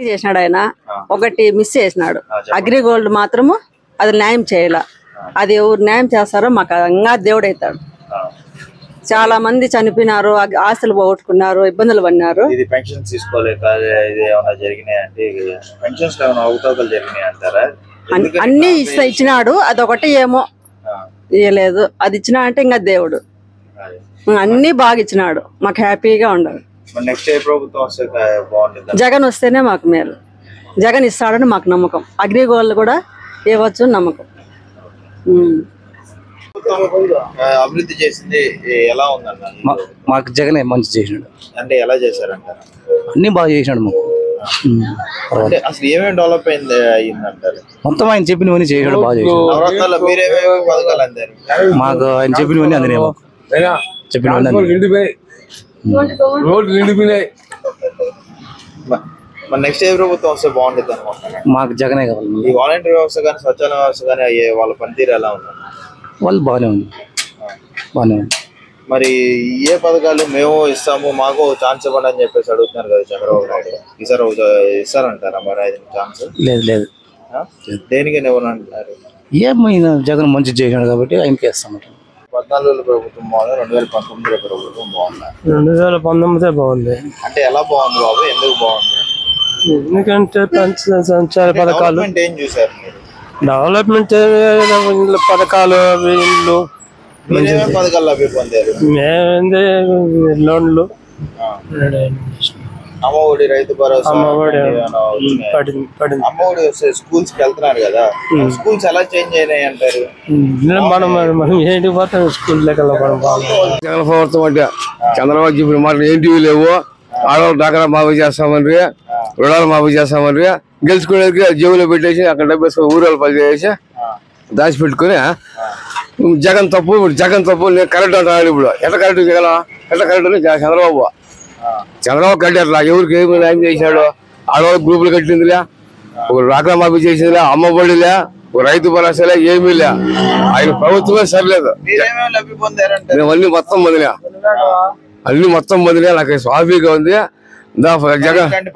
చేసినాడు ఆయన, ఒకటి మిస్ చేసినాడు. అగ్రిగోల్డ్ మాత్రము అది న్యాయం చేయాల. అది ఎవరు న్యాయం చేస్తారో మాకు ఇంకా దేవుడు అవుతాడు. చాలా మంది చనిపోయినారు, ఆస్తులు పోగొట్టుకున్నారు, ఇబ్బందులు పడినారు. పెన్షన్స్ తీసుకోలేక అన్ని ఇచ్చినాడు, అదొకటి ఏమో ఇయ్యలేదు. అది ఇచ్చినా అంటే ఇంకా దేవుడు అన్ని బాగా ఇచ్చినాడు, మాకు హ్యాపీగా ఉండదు. జగన్ వస్తేనే మాకు మేలు. జగన్ ఇస్తాడని మాకు నమ్మకం. అగ్రిగోల్డ్ కూడా ఇవ్వచ్చు నమ్మకం. అభివృద్ధి చేసింది ఎలా ఉందన్న? మాకు జగనే మంచి చేసినాడు. అంటే ఎలా చేశారంటారు? అన్ని బాగా చేసినాడు మాకు. అంటే అసలు ఏమేమి డెవలప్ అయిందంటారు? మొత్తం ఆయన చెప్పినవన్నీ చేసినాడు, బాగా చేసినాడు. మీరేమేమి పథకాలు అందారు? మాకు ఆయన చెప్పినవన్నీ అందినే. నెక్స్ట్ ఏ ప్రభుత్వం వస్తే బాగుంటుంది అనుకుంటున్నాను? మాకు జగనే కావాలి. ఈ వాలంటీర్ వ్యవస్థ కానీ స్వచ్ఛంద వ్యవస్థ కానీ వాళ్ళ పనితీరు ఎలా ఉంది? వాళ్ళు బాగానే ఉంది. మరి ఏ పథకాలు మేము ఇస్తాము, మాకు ఛాన్స్ ఇవ్వండి అని చెప్పేసి అడుగుతున్నారు కదా చంద్రబాబు నాయుడు. ఈసారి ఇస్తారంటారా మరి అది ఛాన్స్? లేదు లేదు. దేనికి ఇవ్వనంటున్నారు? ఏమైనా జగన్ మంచి చేసినాడు కాబట్టి ఆయనకి ఇస్తామంట. 14 ప్రభుత్వం బాగుంది, 2019 ప్రభుత్వం బాగుంది. 2019 బాగుంది. అంటే ఎలా బాగుంది బాబు? ఎందుకు బాగుంది? ఎందుకంటే సంచార పథకాలు ఏం చూసారు మీరు? డెవలప్మెంట్ పథకాలు, ఇల్లు, పథకాలు లభ్య పొందారు. మేమేంది లోన్లు, అమ్మఒడి, రైతు భరోసా, అమ్మఒడి వస్తే స్కూల్స్ కి వెళ్తున్నారు కదా, స్కూల్స్ ఎలా చేంజ్ అయినాయి అంటారు? మనం ఏంటి పోతాం స్కూల్ లెక్క. జగన్ ప్రభుత్వం అంటే చంద్రబాబు చెప్పిన మాటలు ఏంటి లేవు. ఆడవాళ్ళు డాక్రా మాఫీ చేస్తామని, రుణాలు మాఫీ చేస్తామని గెలుచుకునేది జేబులో పెట్టేసి అక్కడ డబ్బేసుకొని ఊరాలు పని చేసి దాచిపెట్టుకుని జగన్ తప్పు నేను కరెక్ట్ అంటాను. ఇప్పుడు ఎట్లా కరెక్ట్ జగన్, ఎట్లా కరెక్ట్ చంద్రబాబు కరెక్ట్ అట్లా ఎవరికి ఏమి న్యాయం చేశాడు? ఆడవాళ్ళకి గ్రూపులు కట్టిందిలే, ఒక డాక్రా మాఫీ చేసిందిలే, అమ్మఒడిలే, ఒక రైతు భరోసాలే, ఏమీ లే. ఆయన ప్రభుత్వమే సరిలేదు. మేము అన్ని మొత్తం మందిలే, నాకు స్వాభీగా ఉంది.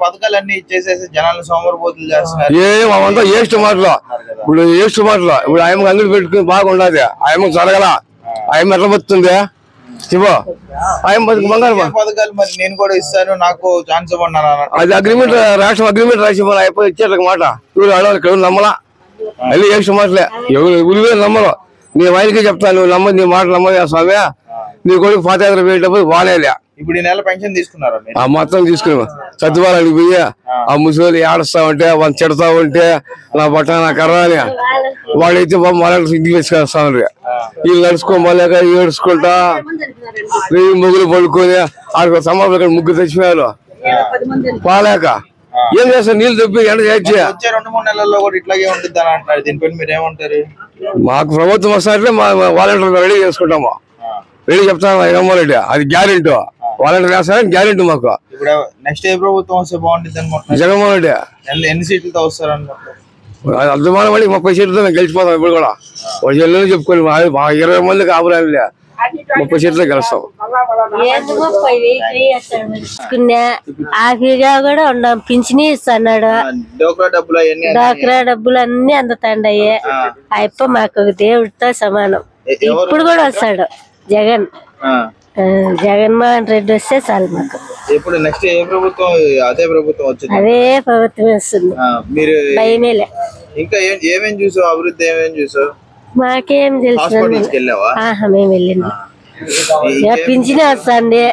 పథకాలన్నీ ఇచ్చేసేసి జనాలు సోమరిపోతులు చేస్తున్నారు. ఏమంతా ఏస్ట్ మాటలు. ఇప్పుడు ఆయమ్మకి అంగడి పెట్టుకుని బాగుండదు. ఆయమ్మకి జరగల, ఆయమ్మ ఎట్లా బతుకుంది చెప్పు? ఆయన బతుకు బంగారు. పథకాలు మరి నేను కూడా ఇస్తాను, నాకు ఛాన్స్ ఇవ్వండి. అది అగ్రిమెంట్, రాష్ట్రం అగ్రిమెంట్ రాసి అయిపోయి ఇచ్చేట మాట. ఇప్పుడు ఆడవాళ్ళు ఇక్కడ నమ్మలా, అన్ని ఏస్ట్ మాటలే. ఎవరు నమ్మరు. నీ ఆయనకే చెప్తాను, నువ్వు నమ్మ, నీ మాట నమ్మదు స్వామి. నీ కొడుకు పాదయాత్ర పోయేటప్పుడు బాగాలేలే. ఇప్పుడు ఈ నెల పెన్షన్ తీసుకున్నారా? మొత్తం తీసుకున్నాం. సత్యవారానికి పోయి ఆ ముసలి ఏడుస్తా ఉంటే, వాళ్ళు చెడతా ఉంటే, నా బట్ట నా కర్ర అని వాడైతే వాళ్ళ ఇంటికి తీసుకొస్తా ఉండ్రి. వీళ్ళు నడుచుకోలేక ఏడుచుకుంటా ముగ్గులు పడుకొని ఆడికి సమావేశం ముగ్గురు తెచ్చిపోయారు పాలేక. ఏం చేస్తారు? నీళ్ళు తెప్పి ఎండ చేసి 2-3 నెలల్లో కూడా ఇట్లాగే ఉంటుంది అని అంటారు. దీనిపైన మీరు ఏమంటారు? మాకు ప్రభుత్వం వస్తారంటే మా వాలంటీర్ రెడీ చేసుకుంటాము. రెడీ చెప్తాను రెడ్డి, అది గ్యారెంటీ. వాలంటీర్ వేస్తారని గ్యారెంటీ మాకు. ఇప్పుడు నెక్స్ట్ ఏ ప్రభుత్వం వస్తే బాగుంటుంది అనుకుంటున్నారు? జగన్మోహన్ రెడ్డి. ఎన్ని సీట్లతో వస్తారు అనుకుంటారు? అర్థమాన మళ్ళీ 30 సీట్లతో మేము గెలిచిపోతాం. ఇప్పుడు కూడా చెల్లెలు చెప్పుకొని 20 మంది కాపురాలి 30 సీట్లతో గెలుస్తాం. హ్యాపీగా కూడా ఉన్నాం. పింఛని ఇస్తున్నాడు, డాక్రా డబ్బులు అన్ని అందుతాండయ్యే. అయిపో మాకు దేవుడితో సమానం. ఇప్పుడు కూడా వస్తాడు జగన్. జగన్మోహన్ రెడ్డి వస్తే చాలు మాకు. ఇప్పుడు నెక్స్ట్ ఏ ప్రభుత్వం? అదే ప్రభుత్వం వచ్చింది, అదే ప్రభుత్వం వస్తుంది. మీరు భయమేలే. ఇంకా ఏమేం చూసావు? అభివృద్ధి ఏమేం చూసావు? మాకేం తెలుసు, మేము వెళ్ళింది. పింఛనే వస్తుంది.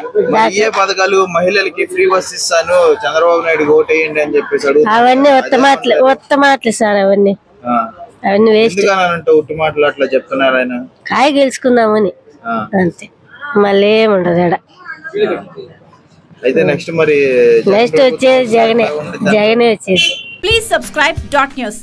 ఏ పథకాలు? మహిళలకి ఫ్రీ బస్ ఇస్తాను, చంద్రబాబు నాయుడు ఓటేయండి అని చెప్పేసి అవన్నీ ఒత్త మాటలు సార్. అవన్నీ వేస్ట్. ఉట్టి మాటలు అట్లా చెప్తున్నారు ఆయన. కాయ గెలుచుకుందామని అంతే, మళ్ళీ ఏముండదు ఆడ. అయితే నెక్స్ట్ వచ్చేది జగనే వచ్చేది. Please subscribe .news.